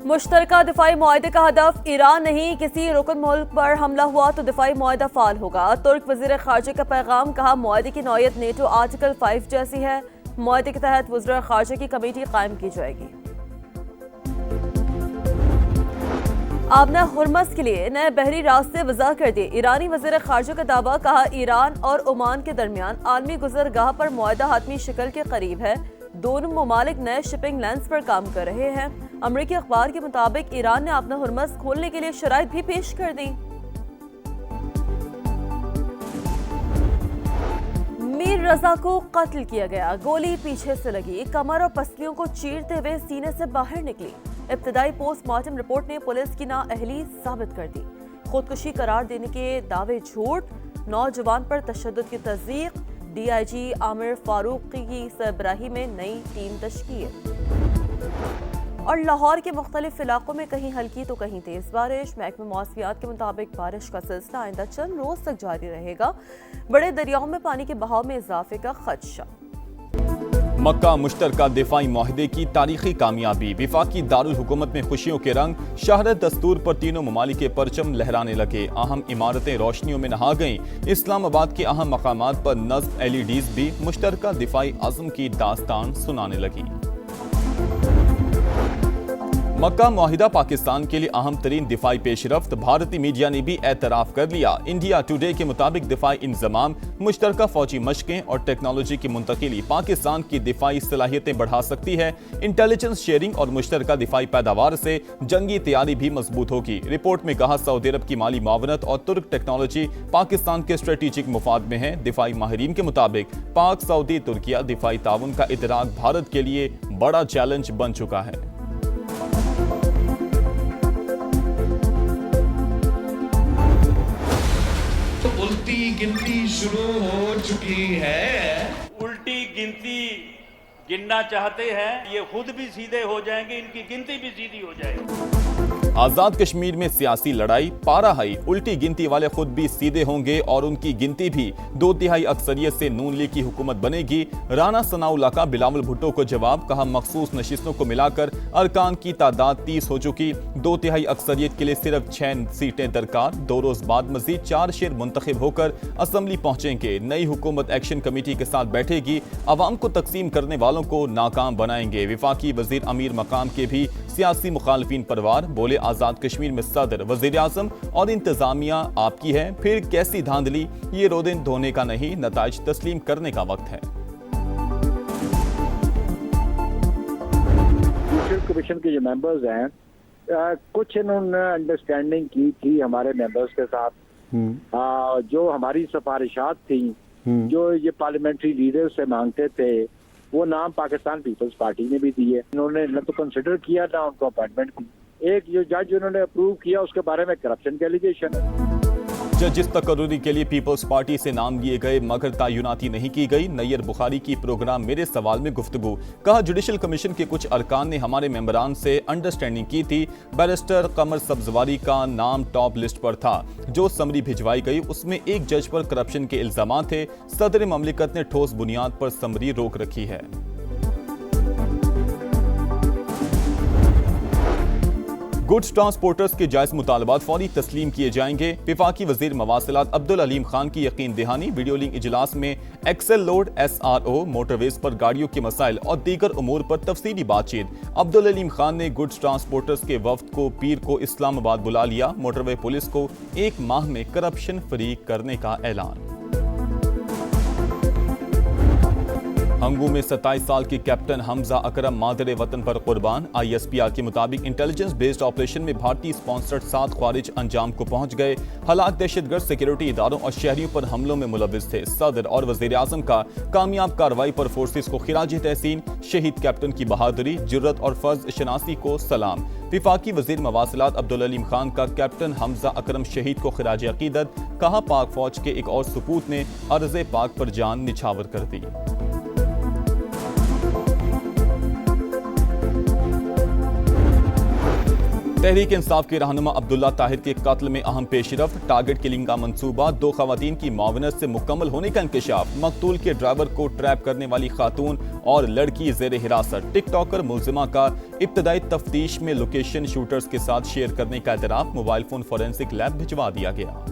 मुश्तरका दिफाई मुआहदे का हदफ ईरान नहीं, किसी रुकन मुल्क पर हमला हुआ तो दिफाई मुआहदा फाल होगा। तुर्क वजीर खारजा का पैगाम, कहा मुआहदे की नौयत नेटो आर्टिकल 5 जैसी है। मुआहदे के तहत वज़ीर खारजा की कमेटी कायम की जाएगी। आबना हुर्मस के लिए नए बहरी रास्ते वज़ा कर दिए। ईरानी वज़ीर खारजा का दावा, कहा ईरान और ओमान के दरमियान आलमी गुजरगाह पर मुआहदा हातमी शक्ल के करीब है। दोनों ममालिक नए शिपिंग लाइन्स पर काम कर रहे हैं। अमरीकी अखबार के मुताबिक ईरान ने आबना हुर्मस खोलने के लिए शराइत भी पेश कर दी। मीर रजा को कत्ल किया गया, गोली पीछे से लगी, कमर और पसलियों को चीरते हुए सीने से बाहर निकली। इब्तदाई पोस्टमार्टम रिपोर्ट ने पुलिस की नाअहली साबित कर दी। खुदकुशी करार देने के दावे झूठ, नौजवान पर तशद्दुद की तस्दीक। DIG आमिर फारूकी की सरबराही में नई टीम तश्कील। और लाहौर के मुख्तलिफ इलाकों में कहीं हल्की तो कहीं तेज बारिश। महकमा मौसमियात के मुताबिक बारिश का सिलसिला आइंदा चंद रोज तक जारी रहेगा। बड़े दरियाओं में पानी के बहाव में इजाफे का खदशा। मक्का मुश्तरका दिफाई मुआहदे की तारीखी कामयाबी, विफाकी दारुल हुकूमत में खुशियों के रंग। शहरत दस्तूर पर तीनों ममालिक के परचम लहराने लगे। अहम इमारतें रोशनियों में नहा गईं। इस्लामाबाद के अहम मकामात पर नस्ब LEDs भी मुश्तरका दिफाई अज़्म की दास्तान सुनाने लगी। मक्का मुआहिदा पाकिस्तान के लिए अहम तरीन दिफाई पेशरफ्त, भारतीय मीडिया ने भी एतराफ़ कर लिया। इंडिया टुडे के मुताबिक दिफाई इंजमाम, मुश्तरका फौजी मशकें और टेक्नोलॉजी की मुंतकिली पाकिस्तान की दिफाई सलाहियतें बढ़ा सकती है। इंटेलिजेंस शेयरिंग और मुश्तरका दिफाई पैदावार से जंगी तैयारी भी मजबूत होगी। रिपोर्ट में कहा, सऊदी अरब की माली मावनत और तुर्क टेक्नोलॉजी पाकिस्तान के स्ट्रेटेजिक मुफाद में है। दिफाई माहिरीन के मुताबिक पाक सऊदी तुर्किया दिफाई ताउन का इतराक भारत के लिए बड़ा चैलेंज बन चुका है। उल्टी गिनती शुरू हो चुकी है। उल्टी गिनती गिनना चाहते हैं, ये खुद भी सीधे हो जाएंगे, इनकी गिनती भी सीधी हो जाएगी। आजाद कश्मीर में सियासी लड़ाई पारा हाई, उल्टी गिनती वाले खुद भी सीधे होंगे और उनकी गिनती भी 2/3 अक्सरियत से नून लीग की हुकूमत बनेगी। राना सनाउल्लाह का बिलावल भुट्टो को जवाब, कहा मखसूस नशिस्तों को मिलाकर अरकान की तादाद 30 हो चुकी। 2/3 अक्सरियत के लिए सिर्फ 6 सीटें दरकार। 2 रोज बाद मजीद 4 शेर मुंतखब होकर असम्बली पहुंचेंगे। नई हुकूमत एक्शन कमेटी के साथ बैठेगी। अवाम को तकसीम करने वालों को नाकाम बनाएंगे। विफाकी वजीर अमीर मकाम के भी सियासी मुखालफिन परवार, बोले आजाद कश्मीर में सदर, वजीर आजम और इंतजामिया आपकी है, फिर कैसी धांधली। ये रोदन धोने का नहीं, नताइज तस्लीम करने का वक्त है। कमीशन के जो मेंबर्स हैं, कुछ इन्होंने अंडरस्टैंडिंग की थी हमारे मेंबर्स के साथ। जो हमारी सिफारिशात थी, जो ये पार्लियामेंट्री लीडर से मांगते थे, वो नाम पाकिस्तान पीपल्स पार्टी ने भी दिए। इन्होंने न तो कंसिडर किया ना उनको अपॉइंटमेंट की। एक जो जज उन्होंने अप्रूव किया, उसके बारे में करप्शन के एलिगेशन है। जजिस तकर्रुरी के लिए पीपल्स पार्टी से नाम लिए गए मगर तयनाती नहीं की गई। नैयर बुखारी की प्रोग्राम मेरे सवाल में गुफ्तगू, कहा जुडिशल कमीशन के कुछ अरकान ने हमारे मेंबरान से अंडरस्टैंडिंग की थी। बैरिस्टर कमर सब्जवारी का नाम टॉप लिस्ट पर था। जो समरी भिजवाई गई उसमें एक जज पर करप्शन के इल्जाम थे। सदर ममलिकत ने ठोस बुनियाद पर समरी रोक रखी है। गुड्स ट्रांसपोर्टर्स के जायज मुतालबात फौरी तस्लीम किए जाएंगे। विफाकी वजीर मवासिलात अब्दुल अलीम खान की यकीन दहानी। वीडियो लिंक इजलास में एक्सेल लोड, SRO, मोटरवेज पर गाड़ियों के मसाइल और दीगर उमूर पर तफसीली बातचीत। अब्दुल अलीम खान ने गुड्स ट्रांसपोर्टर्स के वफ्द को पीर को इस्लामाबाद बुला लिया। मोटरवे पुलिस को 1 माह में करप्शन फ्री करने का ऐलान। हंगू में 27 साल के कैप्टन हमजा अकरम मादरे वतन पर कुर्बान। ISPR के मुताबिक इंटेलिजेंस बेस्ड ऑपरेशन में भारतीय स्पॉन्सर्ड 7 ख्वारिज अंजाम को पहुंच गए। हलाक दहशतगर्द सिक्योरिटी इदारों और शहरियों पर हमलों में मुलविस थे। सदर और वजीर आजम का कामयाब कार्रवाई पर फोर्सेस को खिराज तहसीन। शहीद कैप्टन की बहादुरी, जुर्रत और फर्ज शनासी को सलाम। विफाकी वजीर मवासिलात अब्दुल अलीम खान का कैप्टन हमजा अकरम शहीद को खिराज अकीदत, कहा पाक फौज के एक और सपूत ने अर्ज़ पाक पर जान निछावर कर दी। तहरीक इंसाफ के रहनुमा अब्दुल्ला ताहिर के कत्ल में अहम पेशरफ्त, टारगेट किलिंग का मंसूबा, 2 खवातीन की मावनत से मुकम्मल होने का इंकशाफ, मकतूल के ड्राइवर को ट्रैप करने वाली खातून और लड़की जेर हिरासत, टिकटॉकर मुलजिमा का इब्तदाई तफ्तीश में लोकेशन शूटर्स के साथ शेयर करने का एतराफ, मोबाइल फोन फोरेंसिक लैब भिजवा दिया गया।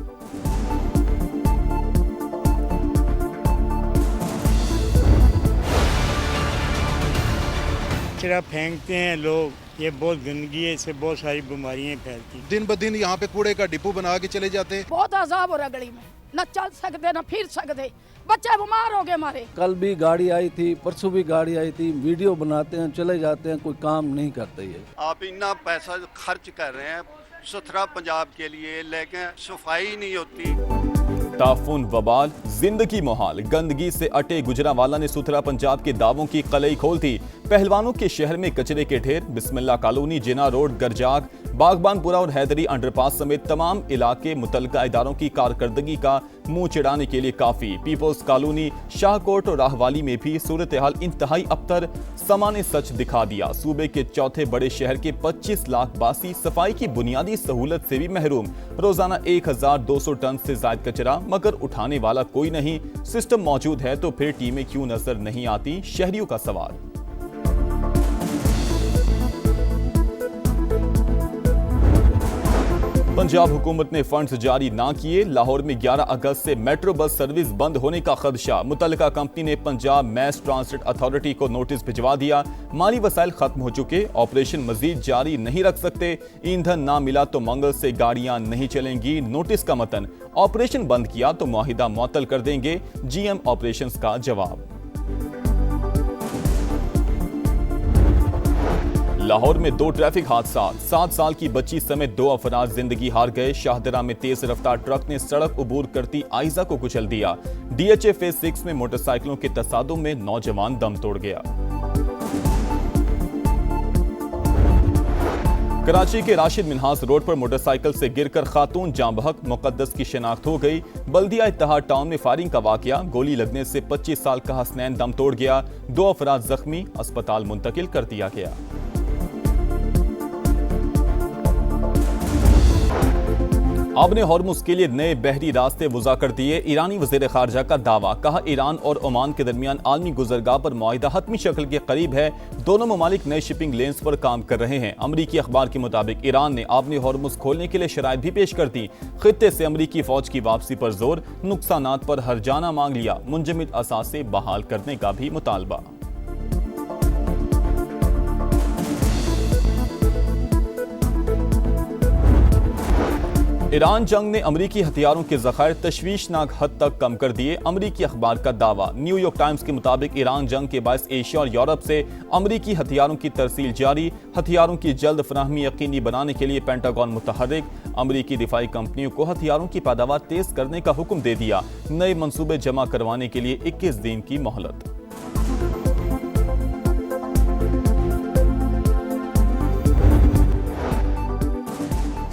कचरा फेंकते हैं लोग, ये बहुत गंदगी है, इससे बहुत सारी बीमारियां फैलती हैं। दिन ब दिन यहाँ पे कूड़े का डिपो बना के चले जाते हैं। बहुत अजाब हो रहा गली में, न चल सकते न फिर सकते, बच्चे बीमार हो गए हमारे। कल भी गाड़ी आई थी, परसों भी गाड़ी आई थी, वीडियो बनाते हैं चले जाते हैं, कोई काम नहीं करते ये। आप इतना पैसा खर्च कर रहे हैं सुथरा पंजाब के लिए, लेकिन सफाई नहीं होती। ताफुन, वबाल, जिंदगी मोहाल, गंदगी से अटे गुजरांवाला ने सुथरा पंजाब के दावों की कलई खोल दी। पहलवानों के शहर में कचरे के ढेर, बिस्मिल्ला कॉलोनी, जिना रोड, गरजाग, बागबानपुरा और हैदरी अंडरपास समेत तमाम इलाके मुतल्लिका इदारों की कारकर्दगी का मुंह चिढ़ाने के लिए काफी। पीपल्स कॉलोनी, शाहकोट और राहवाली में भी सूरत हाल इंतहाई अबतर समा ने सच दिखा दिया। सूबे के चौथे बड़े शहर के 25 लाख बासी सफाई की बुनियादी सहूलत से भी महरूम। रोजाना 1200 टन से ज्यादा कचरा, मगर उठाने वाला कोई नहीं। सिस्टम मौजूद है तो फिर टीमें क्यों नजर नहीं आती, शहरियों का सवाल। पंजाब हुकूमत ने फंड्स जारी ना किए, लाहौर में 11 अगस्त से मेट्रो बस सर्विस बंद होने का खदशा। मुतल्लिका कंपनी ने पंजाब मैस ट्रांसपोर्ट अथॉरिटी को नोटिस भिजवा दिया। माली वसाइल खत्म हो चुके, ऑपरेशन मजीद जारी नहीं रख सकते। ईंधन ना मिला तो मंगल से गाड़ियां नहीं चलेंगी। नोटिस का मतन, ऑपरेशन बंद किया तो मुआहिदा मुअत्तल कर देंगे। जीएम ऑपरेशंस का जवाब। लाहौर में 2 ट्रैफिक हादसा, 7 साल की बच्ची समेत 2 अफराद जिंदगी हार गए। शाहदरा में तेज रफ्तार ट्रक ने सड़क उबूर करती आइजा को कुचल दिया। डीएचए फेज 6 में मोटरसाइकिलों के तसादुम में नौजवान दम तोड़ गया। कराची के राशिद मिन्हास रोड पर मोटरसाइकिल से गिरकर खातून जाँ बहक, मुकद्दस की शिनाख्त हो गई। बल्दिया इत्तेहाद टाउन में फायरिंग का वाकया, गोली लगने से 25 साल का हसनैन दम तोड़ गया। 2 अफराद जख्मी, अस्पताल मुंतकिल कर दिया गया। अब ने हॉर्मुज के लिए नए बहरी रास्ते वज़ा कर दिए। ईरानी वज़ीर ख़ारजा का दावा, कहा ईरान और ओमान के दरमियान आलमी गुज़रगाह पर मुआहिदा हतमी शक्ल के करीब है। दोनों ममालिक नए शिपिंग लेन्स पर काम कर रहे हैं। अमरीकी अखबार के मुताबिक ईरान ने आबने हॉर्मुज खोलने के लिए शराइत भी पेश कर दी। खित्ते से अमरीकी फौज की वापसी पर जोर, नुकसानात पर हर्जाना मांग लिया। मुंजमिद असासे बहाल करने का भी मुतालबा। ईरान जंग ने अमरीकी हथियारों के ज़खायर तशवीशनाक हद तक कम कर दिए। अमरीकी अखबार का दावा, न्यूयॉर्क टाइम्स के मुताबिक ईरान जंग के बायस एशिया और यूरोप से अमरीकी हथियारों की तरसील जारी। हथियारों की जल्द फराहमी यकीनी बनाने के लिए पेंटागन मुतहर्रिक। अमरीकी दिफाई कंपनियों को हथियारों की पैदावार तेज करने का हुक्म दे दिया। नए मंसूबे जमा करवाने के लिए 21 दिन की मोहलत।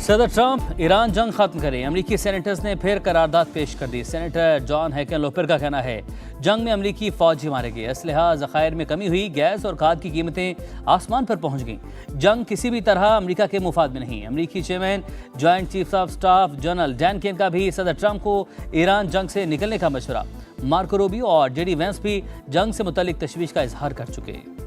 सदर ट्रंप ईरान जंग खत्म करें, अमरीकी सेनेटर्स ने फिर करारदाद पेश कर दी। सेनेटर जॉन हैकेनलोपर का कहना है जंग में अमरीकी फौजी मारे गए, असलहा ज़खायर में कमी हुई, गैस और खाद की कीमतें आसमान पर पहुंच गईं। जंग किसी भी तरह अमरीका के मुफाद में नहीं। अमरीकी chairman joint chief of staff general Dan Caine का भी सदर ट्रंप को ईरान जंग से निकलने का मशवरा। मार्को रूबियो और जेडी वेंस भी जंग से मुतल्लिक तशवीश का इजहार कर चुके हैं।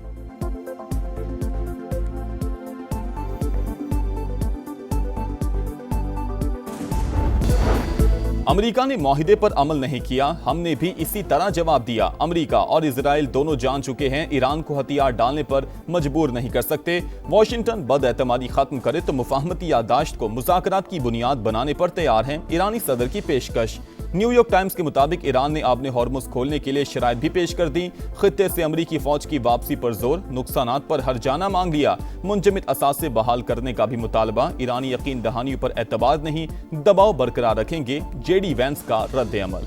अमेरिका ने मुआहिदे पर अमल नहीं किया, हमने भी इसी तरह जवाब दिया। अमेरिका और इजराइल दोनों जान चुके हैं ईरान को हथियार डालने पर मजबूर नहीं कर सकते। वाशिंगटन बदएतमादी खत्म करे तो मुफाहमती यादाश्त को मुज़ाकरात की बुनियाद बनाने पर तैयार हैं। ईरानी सदर की पेशकश। न्यूयॉर्क टाइम्स के मुताबिक ईरान ने आबने हॉर्मुज खोलने के लिए शराइत भी पेश कर दी। खित्ते से अमरीकी फौज की वापसी पर जोर, नुकसानात पर हर्जाना मांग लिया। मुंजमिद असासे बहाल करने का भी मुतालबा। ईरानी यकीन दहानियों पर एतबार नहीं, दबाव बरकरार रखेंगे। जेडी वेंस का रद्द अमल।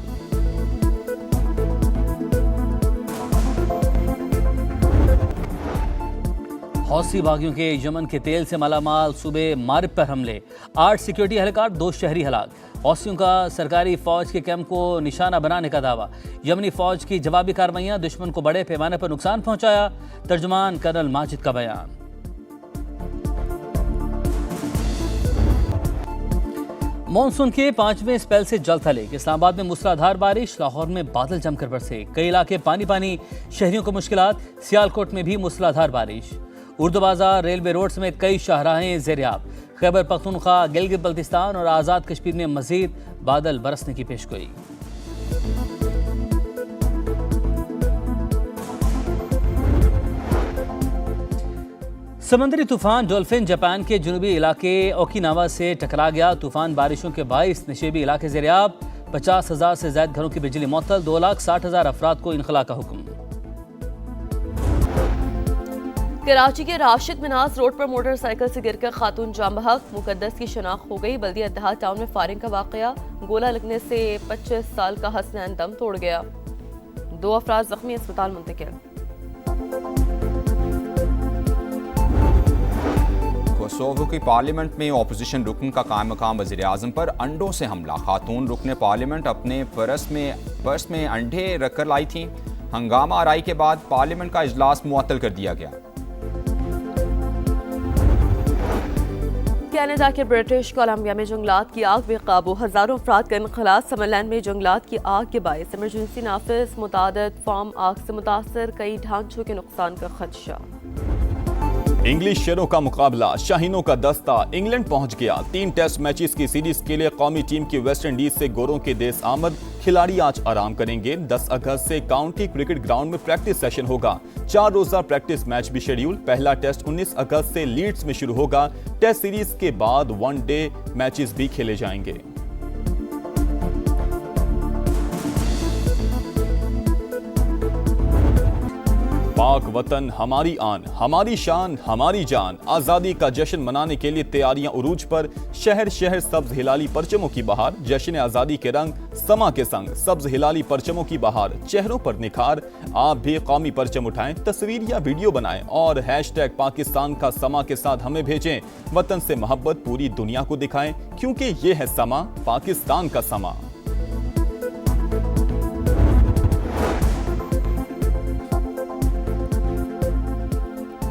हौसी बागियों के यमन के तेल से मालामाल सूबे मारिब पर हमले, 8 सिक्योरिटी एहलकार 2 शहरी हलाक। हौसियों का सरकारी फौज के कैंप को निशाना बनाने का दावा। यमनी फौज की जवाबी कार्रवाइयां दुश्मन को बड़े पैमाने पर नुकसान पहुंचाया। तर्जुमान कर्नल माजिद का बयान। मॉनसून के 5वें स्पेल से जल थले। इस्लामाबाद में मूसलाधार बारिश, लाहौर में बादल जमकर बरसे, कई इलाके पानी पानी, शहरियों को मुश्किलात। सियालकोट में भी मूसलाधार बारिश। उर्दू बाजार, रेलवे रोड समेत कई शाहराहें ज़ेरियाब। खैबर पख्तूनख्वा, गिलगित बल्तिस्तान और आज़ाद कश्मीर में मजीद बादल बरसने की पेशगोई। समंदरी तूफान डॉल्फिन जापान के जनूबी इलाके ओकिनावा से टकरा गया। तूफान बारिशों के बाइस नशेबी इलाके ज़ेरियाब। 50,000 से ज्यादा घरों की बिजली मुअत्तल। 2,60,000 अफराद को इनखला का हुक्म। कराची के राशिद मिनास रोड पर मोटरसाइकिल से गिरकर खातून जाम बहक, मुकद्दस की शनाख्त हो गई। बल्दिया इत्तेहाद टाउन में फायरिंग का वाकया, गोला लगने से 25 साल का हसनैन दम तोड़ गया। 2 अफराद जख्मी, अस्पताल मुंतकिल। कोसोवो की पार्लियामेंट में अपोजिशन रुकन का कायम मकाम वज़ीर आज़म पर अंडों से हमला। खातून रुकने पार्लियामेंट अपने पर्स में अंडे रखकर लाई थीं। हंगामा आराई के बाद पार्लियामेंट का इजलास मुअत्तल कर दिया गया। कनाडा के ब्रिटिश कोलंबिया में जंगलात की आग बेकाबू, हजारों अफराद का इनखला। समरलैंड में जंगलात की आग के बायस इमरजेंसी नाफिज, मुतादिद फार्म आग से मुतासर, कई ढांचों के नुकसान का खदशा। इंग्लिश शेरों का मुकाबला, शाहीनों का दस्ता इंग्लैंड पहुंच गया। 3 टेस्ट मैचेस की सीरीज के लिए कौमी टीम की वेस्ट इंडीज से गोरों के देश आमद। खिलाड़ी आज आराम करेंगे। 10 अगस्त से काउंटी क्रिकेट ग्राउंड में प्रैक्टिस सेशन होगा। 4 रोजा प्रैक्टिस मैच भी शेड्यूल। पहला टेस्ट 19 अगस्त से लीड्स में शुरू होगा। टेस्ट सीरीज के बाद 1 डे मैचेस भी खेले जाएंगे। पाक वतन हमारी आन, हमारी शान, हमारी जान। आज़ादी का जश्न मनाने के लिए तैयारियां उरूज पर। शहर शहर सब्ज हिलाली परचमों की बहार। जश्न आज़ादी के रंग समा के संग, सब्ज हिलाली परचमों की बहार। चेहरों पर निखार। आप भी कौमी परचम उठाएं, तस्वीर या वीडियो बनाएं और हैशटैग पाकिस्तान का समा के साथ हमें भेजें। वतन से मोहब्बत पूरी दुनिया को दिखाएं, क्योंकि ये है समा, पाकिस्तान का समा।